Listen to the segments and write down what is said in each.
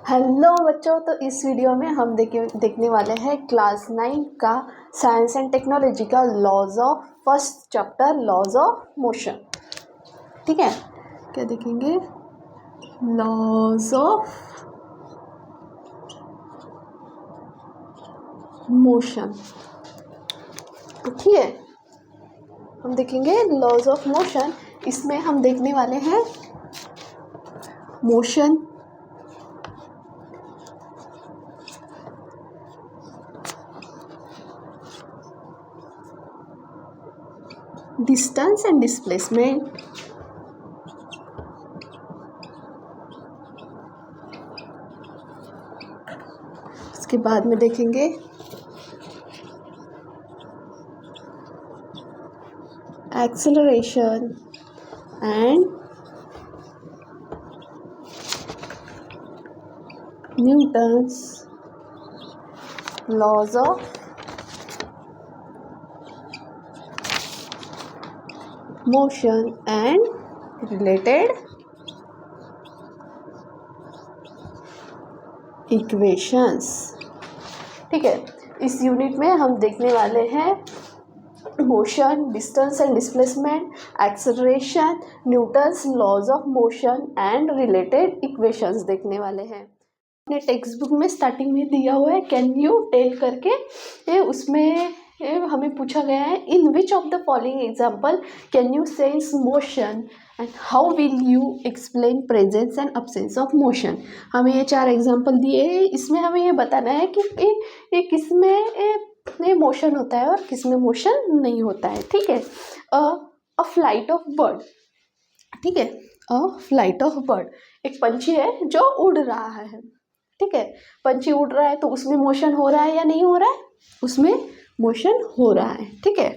Hello बच्चों, तो इस वीडियो में हम देखने वाले हैं क्लास 9 का साइंस एंड टेक्नोलॉजी का laws of first chapter laws of motion. ठीक है, क्या देखेंगे? Laws of motion. ठीक है, हम देखेंगे लॉज ऑफ मोशन। इसमें हम देखने वाले हैं मोशन, डिस्टेंस एंड डिस्प्लेसमेंट, उसके बाद में देखेंगे acceleration and Newton's laws of motion and related equations. ठीक है, इस यूनिट में हम देखने वाले हैं motion, distance and displacement, acceleration, Newton's laws of motion and related equations देखने वाले हैं। अपने टेक्स्ट बुक में स्टार्टिंग में दिया हुआ है कैन यू टेल करके, उसमें हमें पूछा गया है in which of the following example can you sense motion and how will you explain presence and absence of motion. हमें ये 4 एग्जाम्पल दिए हैं। इसमें हमें ये बताना है कि ये किस में मोशन होता है और किस में मोशन नहीं होता है। ठीक है, अ फ्लाइट ऑफ बर्ड। ठीक है, अ फ्लाइट ऑफ बर्ड, एक पंछी है जो उड़ रहा है। ठीक है, पंछी उड़ रहा है तो उसमें मोशन हो रहा है या नहीं हो रहा है? उसमें मोशन हो रहा है। ठीक है,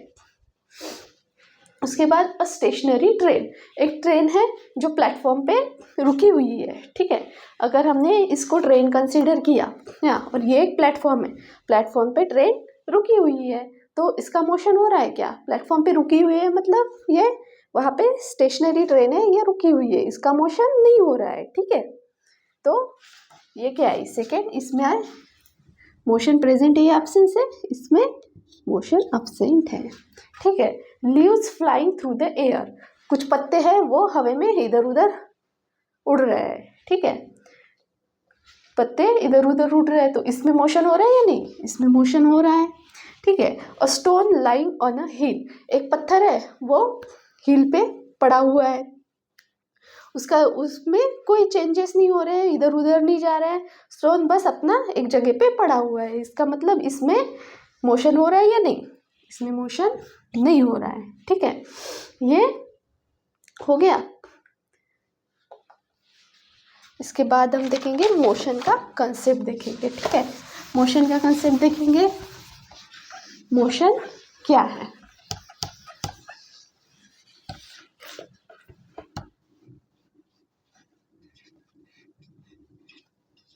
उसके बाद अ स्टेशनरी ट्रेन, एक ट्रेन है जो प्लेटफॉर्म पे रुकी हुई है। ठीक है, अगर हमने इसको ट्रेन कंसीडर किया या और ये एक प्लेटफॉर्म है, प्लेटफॉर्म पे ट्रेन रुकी हुई है तो इसका मोशन हो रहा है क्या? प्लेटफॉर्म पे रुकी हुई है मतलब ये वहाँ पे स्टेशनरी ट्रेन है, ये रुकी हुई है, इसका मोशन नहीं हो रहा है। ठीक है, तो ये क्या है? सेकेंड, इसमें आए मोशन प्रेजेंट है या एब्सेंस है? इसमें मोशन एब्सेंट है। ठीक है, leaves flying through the air, कुछ पत्ते हैं वो हवा में इधर उधर उड़ रहे हैं। ठीक है, पत्ते इधर उधर उड़ रहे हैं तो इसमें मोशन हो रहा है या नहीं? इसमें मोशन हो रहा है। ठीक है, a stone lying on a hill, एक पत्थर है वो हिल पे पड़ा हुआ है, उसमें कोई चेंजेस नहीं हो रहे हैं, इधर उधर नहीं जा रहा है, स्टोन बस अपना एक जगह पे पड़ा हुआ है। इसका मतलब इसमें मोशन हो रहा है या नहीं? इसमें मोशन नहीं हो रहा है। ठीक है, ये हो गया। इसके बाद हम देखेंगे मोशन का कंसेप्ट देखेंगे। ठीक है, मोशन का कंसेप्ट देखेंगे, मोशन क्या है?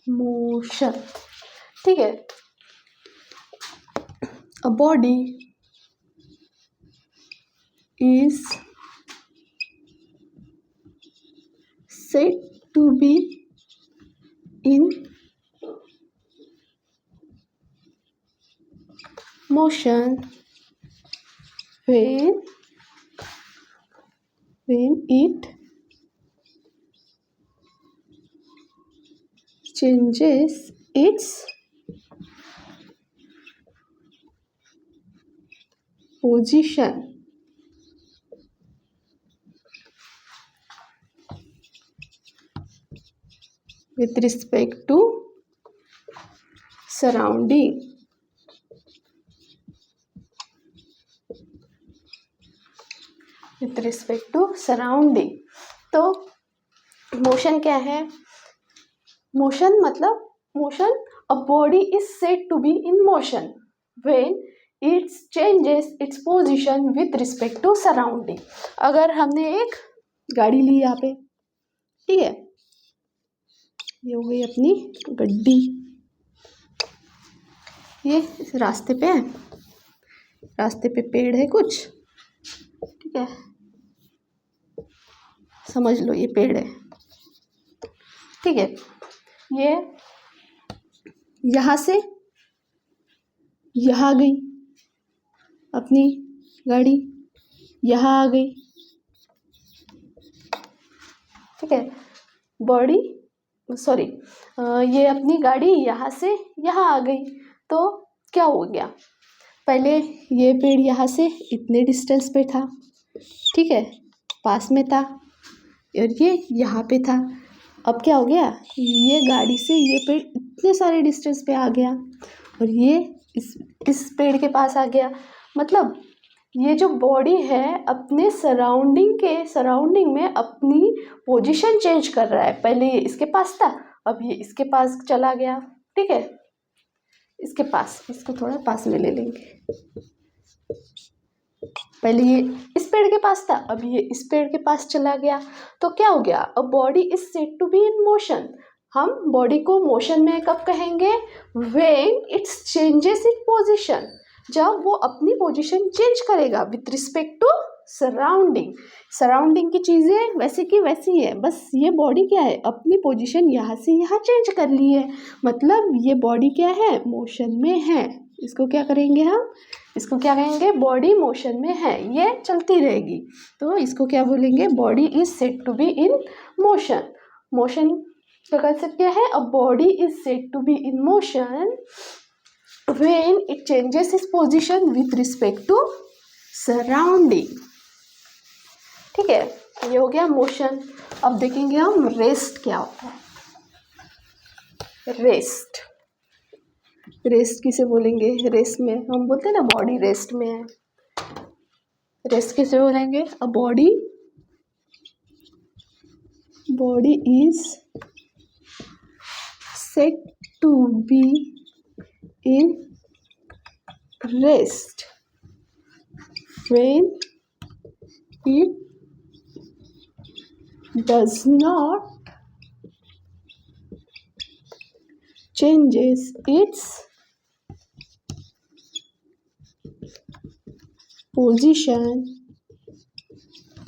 मोशन, ठीक है, a body is said to be in motion when it changes its position with respect to surrounding. With respect to surrounding, तो मोशन क्या है? मोशन मतलब motion, a body is said to be in motion when it changes its position with respect to surrounding। अगर हमने एक गाड़ी ली यहाँ पे, ठीक है, ये हो गई अपनी गड्डी, ये रास्ते पे है, रास्ते पे पेड़ है कुछ, ठीक है, समझ लो ये पेड़ है। ठीक है, ये यहाँ से यहाँ आ गई, अपनी गाड़ी यहाँ आ गई, ठीक है। बॉडी सॉरी ये अपनी गाड़ी यहाँ से यहाँ आ गई, तो क्या हो गया, पहले ये पेड़ यहाँ से इतने डिस्टेंस पे था, ठीक है, पास में था, और ये यहाँ पे था। अब क्या हो गया, ये गाड़ी से ये पेड़ इतने सारे डिस्टेंस पे आ गया और ये इस पेड़ के पास आ गया। मतलब ये जो बॉडी है अपने सराउंडिंग में अपनी पोजीशन चेंज कर रहा है। पहले ये इसके पास था, अब ये इसके पास चला गया, ठीक है, इसके पास, इसको थोड़ा पास में ले लेंगे। पहले ये इस पेड़ के पास था, अब ये इस पेड़ के पास चला गया, तो क्या हो गया, a body is said to be in motion. हम बॉडी को मोशन में कब कहेंगे, when its changes it position, जब वो अपनी पोजीशन चेंज करेगा विथ रिस्पेक्ट टू सराउंडिंग की चीज़ें वैसे की वैसी है, बस ये बॉडी क्या है, अपनी पोजीशन यहाँ से यहाँ चेंज कर ली है, मतलब ये बॉडी क्या है, मोशन में है। इसको क्या करेंगे हम, इसको क्या कहेंगे, बॉडी मोशन में है, ये चलती रहेगी, तो इसको क्या बोलेंगे, body is said to be in motion. Motion का कंसेप्ट क्या है, a body is said to be in motion when it changes its position with respect to surrounding, ठीक है। ये हो गया मोशन। अब देखेंगे हम रेस्ट क्या होता है। रेस्ट किसे बोलेंगे, रेस्ट में हम बोलते हैं ना बॉडी रेस्ट में है, रेस्ट किसे बोलेंगे, a body is said to be in rest when it does not changes its position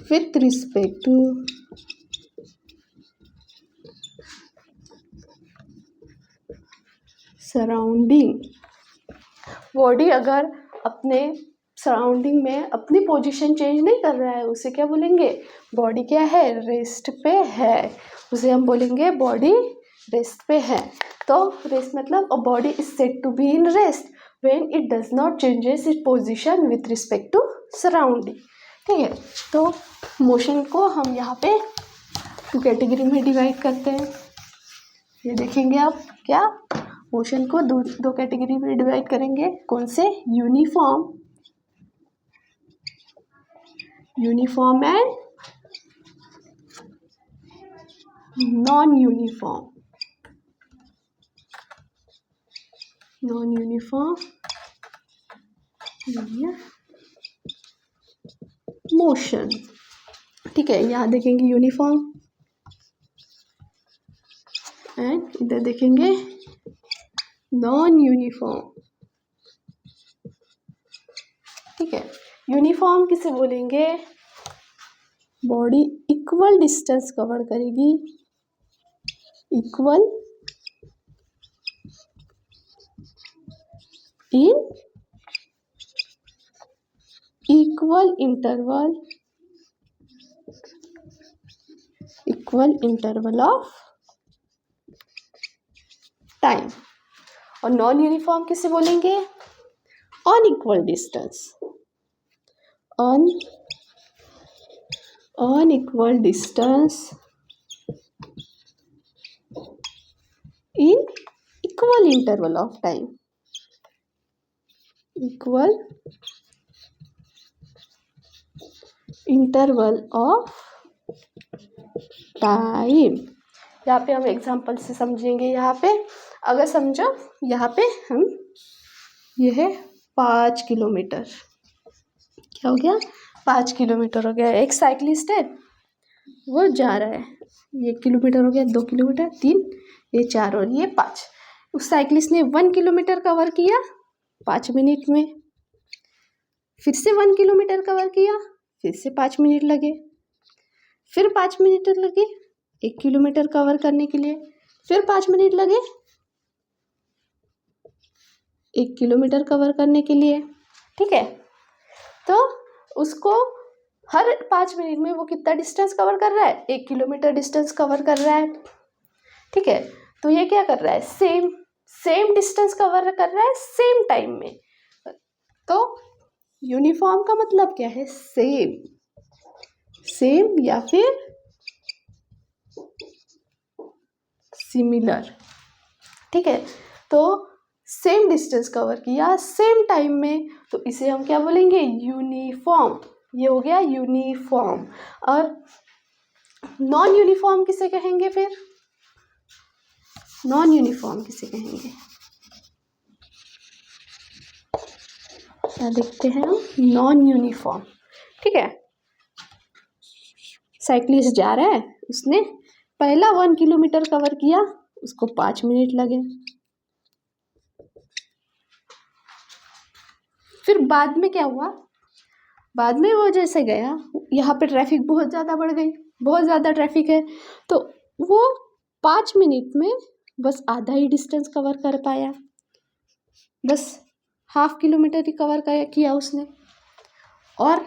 with respect to surrounding. Body अगर अपने सराउंडिंग में अपनी पोजीशन चेंज नहीं कर रहा है, उसे क्या बोलेंगे, बॉडी क्या है, रेस्ट पे है, उसे हम बोलेंगे बॉडी रेस्ट पे है। तो रेस्ट मतलब a body is said to be in rest when it does not changes it position with respect to surrounding, ठीक है। तो मोशन को हम यहाँ पे 2 कैटेगरी में डिवाइड करते हैं। ये देखेंगे आप, क्या मोशन को दो कैटेगरी में डिवाइड करेंगे, कौन से, uniform and non uniform motion, ठीक है। यहाँ देखेंगे यूनिफॉर्म एंड इधर देखेंगे नॉन यूनिफॉर्म, ठीक है। यूनिफॉर्म किसे बोलेंगे, बॉडी इक्वल डिस्टेंस कवर करेगी, equal in equal interval of time. और नॉन यूनिफॉर्म किसे बोलेंगे, unequal distance, unequal distance in equal interval of time, equal interval of time. यहाँ पे हम एग्जांपल से समझेंगे। यहाँ पे अगर समझो, यहाँ पे हम, ये है 5 किलोमीटर, क्या हो गया, 5 किलोमीटर हो गया। एक साइकिलिस्ट है, वो जा रहा है, 1 किलोमीटर हो गया, 2 किलोमीटर, 3, ये 4 और ये 5। उस साइकिलिस्ट ने 1 किलोमीटर कवर किया 5 मिनट में, फिर से 1 किलोमीटर कवर किया, फिर से 5 मिनट लगे, फिर 5 मिनट लगे 1 किलोमीटर कवर करने के लिए, फिर 5 मिनट लगे 1 किलोमीटर कवर करने के लिए। ठीक है, तो उसको हर 5 मिनट में वो कितना डिस्टेंस कवर कर रहा है, 1 किलोमीटर डिस्टेंस कवर कर रहा है। ठीक है, तो ये क्या कर रहा है, सेम डिस्टेंस कवर कर रहा है सेम टाइम में। तो यूनिफॉर्म का मतलब क्या है, सेम या फिर सिमिलर। ठीक है, तो सेम डिस्टेंस कवर किया सेम टाइम में, तो इसे हम क्या बोलेंगे, यूनिफॉर्म। ये हो गया यूनिफॉर्म। और नॉन यूनिफॉर्म किसे कहेंगे, फिर नॉन यूनिफॉर्म किसे कहेंगे, क्या देखते हैं हम, नॉन यूनिफॉर्म। ठीक है, साइक्लिस्ट जा रहा है, उसने पहला 1 किलोमीटर कवर किया, उसको 5 मिनट लगे। फिर बाद में क्या हुआ, बाद में वो जैसे गया, यहाँ पे ट्रैफिक बहुत ज़्यादा बढ़ गई, बहुत ज़्यादा ट्रैफिक है, तो वो 5 मिनट में बस आधा ही डिस्टेंस कवर कर पाया, बस हाफ किलोमीटर ही कवर किया उसने। और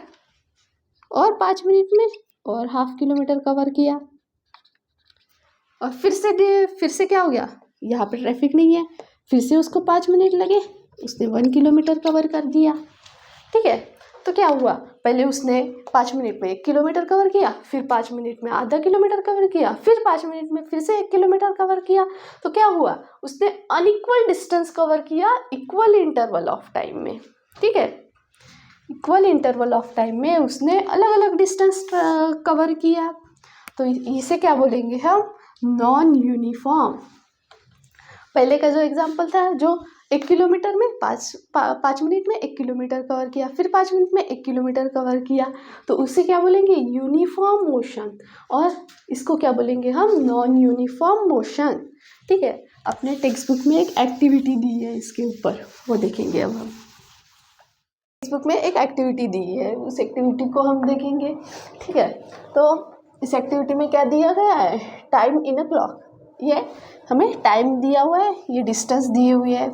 5 मिनट में और हाफ किलोमीटर कवर किया। और फिर से क्या हो गया, यहाँ पे ट्रैफिक नहीं है, फिर से उसको 5 मिनट लगे, उसने 1 किलोमीटर कवर कर दिया। ठीक है, तो क्या हुआ, पहले उसने 5 मिनट में 1 किलोमीटर कवर किया, फिर 5 मिनट में आधा किलोमीटर कवर किया, फिर 5 मिनट में फिर से 1 किलोमीटर कवर किया। तो क्या हुआ, उसने अनइक्वल डिस्टेंस कवर किया इक्वल इंटरवल ऑफ टाइम में। ठीक है, इक्वल इंटरवल ऑफ टाइम में उसने अलग अलग डिस्टेंस कवर किया, तो इसे क्या बोलेंगे हम, नॉन यूनिफॉर्म। पहले का जो एग्जाम्पल था, जो 1 किलोमीटर में 5 मिनट में 1 किलोमीटर कवर किया, फिर 5 मिनट में 1 किलोमीटर कवर किया, तो उसे क्या बोलेंगे, यूनिफॉर्म मोशन। और इसको क्या बोलेंगे हम, नॉन यूनिफॉर्म मोशन। ठीक है, अपने टेक्स्ट बुक में एक एक्टिविटी दी है इसके ऊपर, वो देखेंगे अब हम। टेक्स्ट बुक में एक एक्टिविटी दी है, उस एक्टिविटी को हम देखेंगे। ठीक है, तो इस एक्टिविटी में क्या दिया गया है, टाइम इन अ क्लॉक। ये हमें टाइम दिया हुआ है, ये डिस्टेंस दिए हुए है,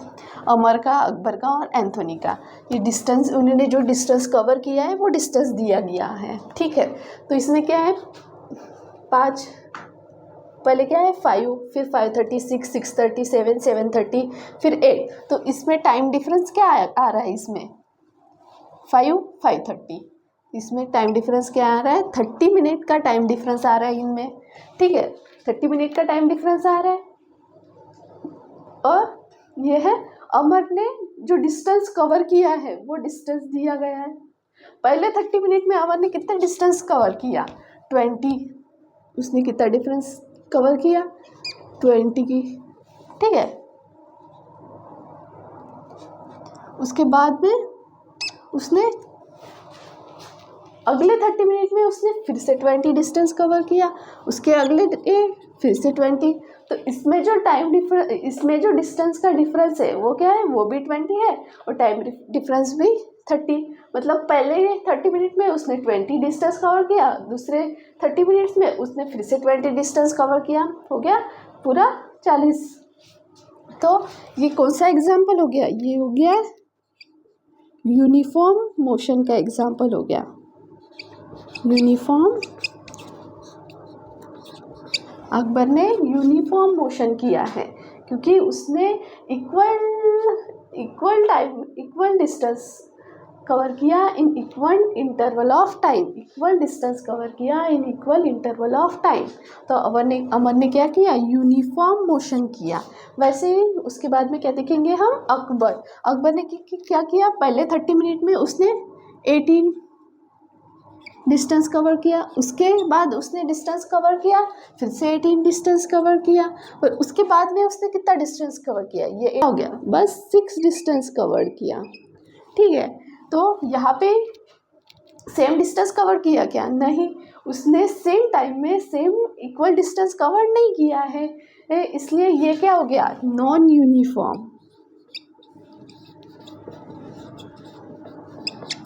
अमर का, अकबर का और एंथोनी का। ये डिस्टेंस, उन्होंने जो डिस्टेंस कवर किया है वो डिस्टेंस दिया गया है। ठीक है, तो इसमें क्या है, 5, पहले क्या है 5, फिर 5:30, 6, 6:30, 7, 7:30, फिर 8। तो इसमें टाइम डिफरेंस क्या आ रहा है, इसमें 5, 5:30, इसमें टाइम डिफरेंस क्या आ रहा है, 30 मिनट का टाइम डिफरेंस आ रहा है इनमें। ठीक है, 30 मिनट का टाइम डिफरेंस आ रहा है। और ये है, अमर ने जो डिस्टेंस कवर किया है वो डिस्टेंस दिया गया है। पहले 30 मिनट में अमर ने कितना डिस्टेंस कवर किया, 20, उसने कितना डिफरेंस कवर किया, 20 की। ठीक है, उसके बाद में उसने अगले 30 मिनट में उसने फिर से 20 डिस्टेंस कवर किया, उसके अगले फिर से 20। तो इसमें जो इसमें जो डिस्टेंस का डिफरेंस है वो क्या है, वो भी 20 है, और टाइम डिफरेंस भी 30। मतलब पहले 30 मिनट में उसने 20 डिस्टेंस कवर किया, दूसरे 30 मिनट्स में उसने फिर से 20 डिस्टेंस कवर किया, हो गया पूरा 40। तो ये कौन सा एग्जाम्पल हो गया, ये हो गया यूनिफॉर्म मोशन का एग्जाम्पल हो गया। यूनिफॉर्म, अकबर ने यूनिफॉर्म मोशन किया है क्योंकि उसने equal time, equal distance cover किया in equal interval of time, equal distance cover किया in equal interval of time. तो अमर ने क्या किया, यूनिफॉर्म मोशन किया। वैसे ही उसके बाद में क्या देखेंगे हम, अकबर ने क्या किया, पहले 30 मिनट में उसने 18 डिस्टेंस कवर किया, उसके बाद उसने डिस्टेंस कवर किया, फिर से 18 डिस्टेंस कवर किया, और उसके बाद में उसने कितना डिस्टेंस कवर किया, ये हो गया बस 6 डिस्टेंस कवर किया। ठीक है, तो यहाँ पे सेम डिस्टेंस कवर किया क्या, नहीं, उसने सेम टाइम में सेम इक्वल डिस्टेंस कवर नहीं किया है, इसलिए ये क्या हो गया, non uniform.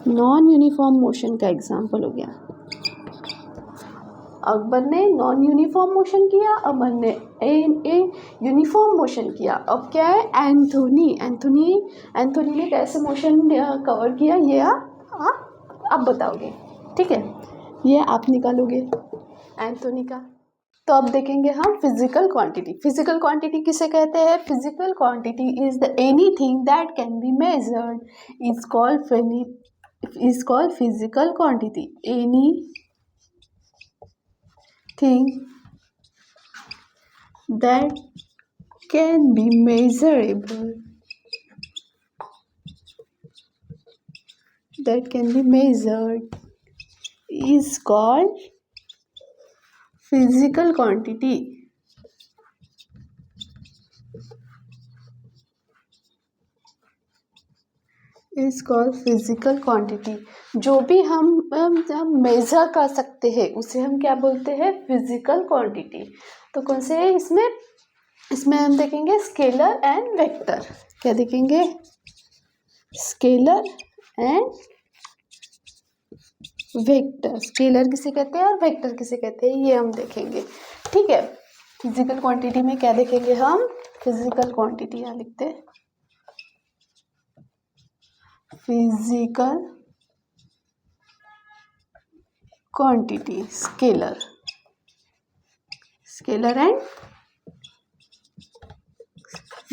Non uniform motion का एग्जाम्पल हो गया। अकबर ने नॉन यूनिफॉर्म मोशन किया, अमर ने ए यूनिफॉर्म मोशन किया। अब क्या है, एंथोनी ने कैसे मोशन कवर किया, ये आप बताओगे, ठीक है, ये आप निकालोगे एंथोनी का। तो अब देखेंगे हम फिजिकल क्वांटिटी। फिजिकल क्वांटिटी किसे कहते हैं? Physical quantity is the anything that can be measured is called physical quantity. Anything that can be measurable, that can be measured is called physical quantity. is called physical quantity। जो भी हम major कर सकते हैं उसे हम क्या बोलते हैं? Physical quantity. तो कौन से है इसमें हम देखेंगे स्केलर एंड वेक्टर। क्या देखेंगे? Scalar and vector. स्केलर किसे कहते हैं और वेक्टर किसे कहते हैं, ये हम देखेंगे, ठीक है। फिजिकल क्वांटिटी में क्या देखेंगे हम? फिजिकल क्वांटिटी यहाँ लिखते हैं, physical quantity, scalar and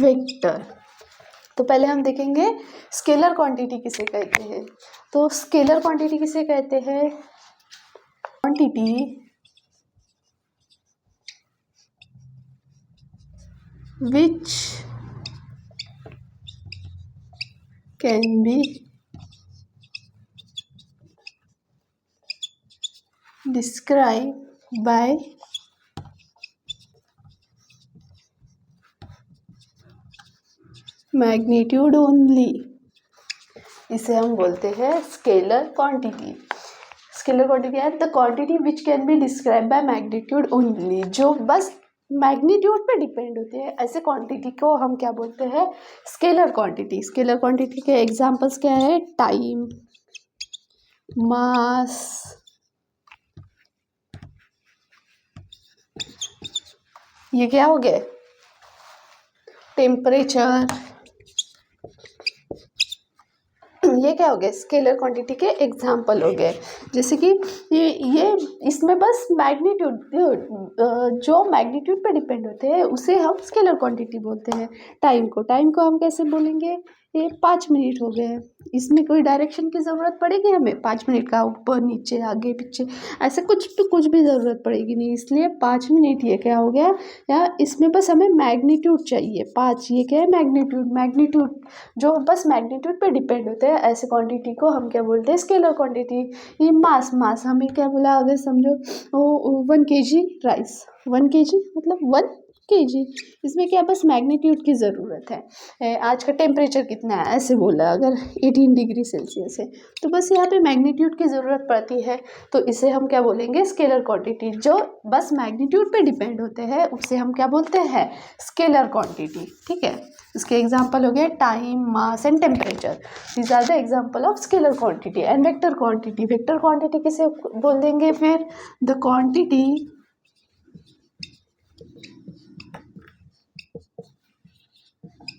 vector. तो पहले हम देखेंगे स्केलर क्वांटिटी किसे कहते हैं। तो स्केलर क्वांटिटी किसे कहते हैं? Quantity which can be described by magnitude only. इसे हम बोलते हैं स्केलर क्वांटिटी। स्केलर क्वांटिटी है the quantity which can be describe by magnitude only, जो बस मैग्नीट्यूड पे डिपेंड होते हैं, ऐसे क्वांटिटी को हम क्या बोलते हैं? Scalar quantity. स्केलर क्वांटिटी के एग्जांपल्स क्या है? टाइम, मास, ये क्या हो गए? टेम्परेचर, ये क्या हो गए? स्केलर क्वांटिटी के एग्जाम्पल हो गए। जैसे कि ये इसमें बस मैग्नीट्यूड, जो मैग्नीट्यूड पे डिपेंड होते हैं उसे हम स्केलर क्वांटिटी बोलते हैं। टाइम को हम कैसे बोलेंगे? ये 5 मिनट हो गए, इसमें कोई डायरेक्शन की ज़रूरत पड़ेगी हमें? 5 मिनट का ऊपर नीचे आगे पीछे ऐसे कुछ भी ज़रूरत पड़ेगी नहीं, इसलिए 5 मिनट ये क्या हो गया? या इसमें बस हमें मैग्नीट्यूड चाहिए 5, ये क्या है? मैग्नीट्यूड जो बस मैग्नीट्यूड पे डिपेंड होते हैं, ऐसे क्वांटिटी को हम क्या बोलते हैं? Scalar quantity. ये मास हमें क्या बोला? अगर समझो 1 kg राइस, 1 kg मतलब 1 kg, इसमें क्या बस मैग्नीट्यूड की ज़रूरत है। आज का टेम्परेचर कितना है ऐसे बोला, अगर 18 डिग्री सेल्सियस है तो बस यहाँ पे मैग्नीट्यूड की ज़रूरत पड़ती है, तो इसे हम क्या बोलेंगे? Scalar quantity. जो बस मैग्नीट्यूड पे डिपेंड होते हैं उसे हम क्या बोलते हैं? स्केलर क्वांटिटी, ठीक है। इसके एग्जाम्पल हो गए time, mass and temperature. These are the example of scalar quantity. And vector quantity. Vector quantity किसे बोल देंगे फिर? The quantity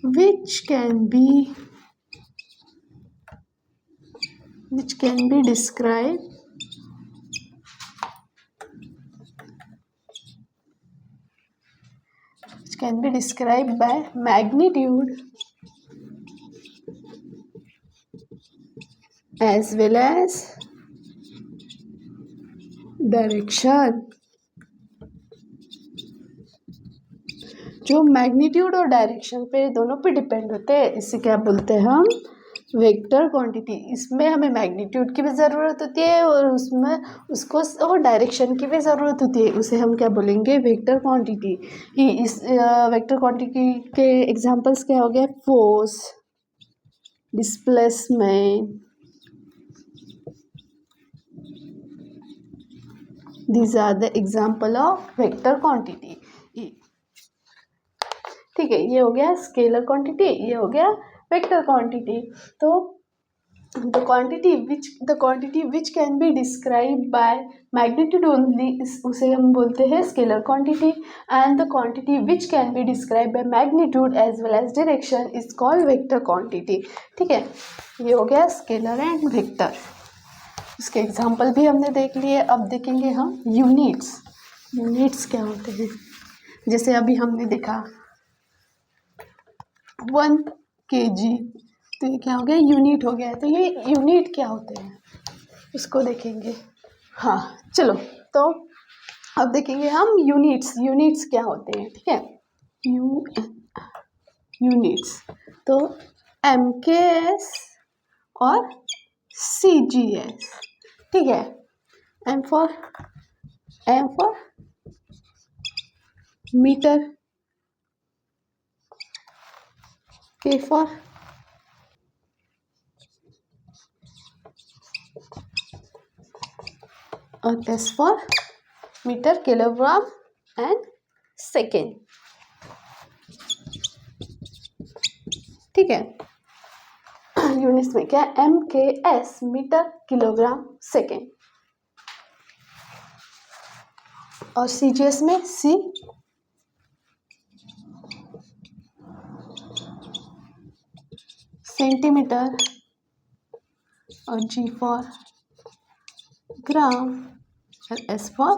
which can be described by magnitude as well as direction। जो मैग्नीट्यूड और डायरेक्शन पे दोनों पे डिपेंड होते हैं, इसे क्या बोलते हैं हम? Vector quantity. इसमें हमें मैग्नीट्यूड की भी ज़रूरत होती है और उसको डायरेक्शन की भी ज़रूरत होती है, उसे हम क्या बोलेंगे? Vector quantity. इस वेक्टर क्वांटिटी के एग्जांपल्स क्या हो गए? Force, displacement, these are the example of vector quantity. ठीक है, ये हो गया स्केलर क्वांटिटी, ये हो गया वेक्टर क्वांटिटी। तो the quantity which can be described by magnitude only उसे हम बोलते हैं scalar quantity, and the quantity which can be described by magnitude as well as direction is called vector quantity. ठीक है, ये हो गया स्केलर एंड वेक्टर. इसके एग्जाम्पल भी हमने देख लिए. अब देखेंगे हम यूनिट्स. यूनिट्स क्या होते हैं? जैसे अभी हमने देखा 1 kg, तो ये क्या हो गया? यूनिट हो गया. तो ये यूनिट क्या होते हैं उसको देखेंगे. हाँ चलो, तो अब देखेंगे हम यूनिट्स क्या होते हैं. ठीक है, यूनिट्स तो MKS और CGS. ठीक है, M for metre, K for और S for metre, kilogram and second. ठीक है, यूनिट्स में क्या? MKS metre, kilogram, second. और CGS में C सेंटीमीटर और G फॉर ग्राम और S फॉर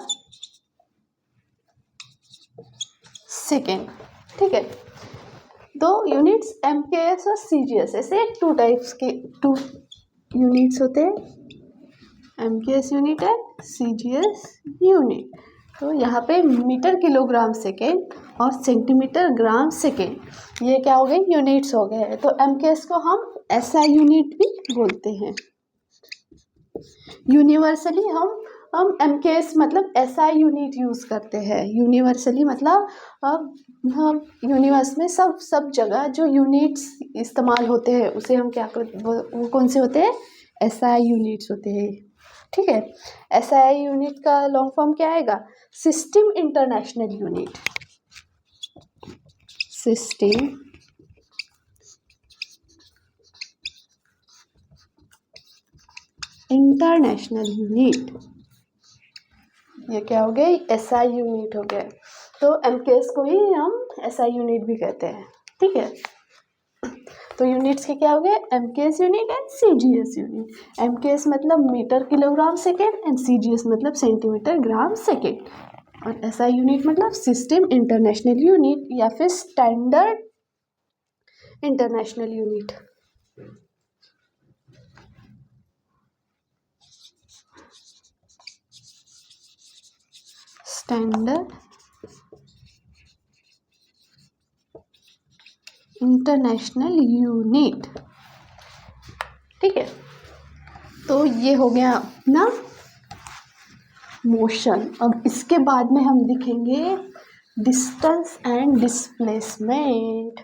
सेकेंड. ठीक है, दो यूनिट्स MKS और CGS, ऐसे टू टाइप्स के टू यूनिट्स होते हैं, MKS unit and CGS unit. तो यहाँ पे मीटर, किलोग्राम, सेकेंड और सेंटीमीटर, ग्राम, सेकेंड, ये क्या हो गए? यूनिट्स हो गए. तो MKS को हम SI यूनिट भी बोलते हैं. यूनिवर्सली हम MKS मतलब SI यूनिट यूज़ करते हैं. यूनिवर्सली मतलब हम यूनिवर्स में सब जगह जो यूनिट्स इस्तेमाल होते हैं उसे हम क्या करते, वो कौन से होते हैं? SI यूनिट्स होते हैं. ठीक है, SI यूनिट का लॉन्ग फॉर्म क्या आएगा? System international unit. System international unit, ये क्या हो गई? SI यूनिट हो गया. तो MKS को ही हम SI यूनिट भी कहते हैं. ठीक है, तो यूनिट्स के क्या हो गए? MKS unit and CGS unit. MKS मतलब metre, kilogram, second and CGS मतलब सेंटीमीटर, ग्राम, सेकेंड. और SI यूनिट मतलब सिस्टम इंटरनेशनल यूनिट या फिर standard international unit. Standard international unit. ठीक है, तो ये हो गया अपना मोशन. अब इसके बाद में हम दिखेंगे डिस्टेंस एंड डिस्प्लेसमेंट.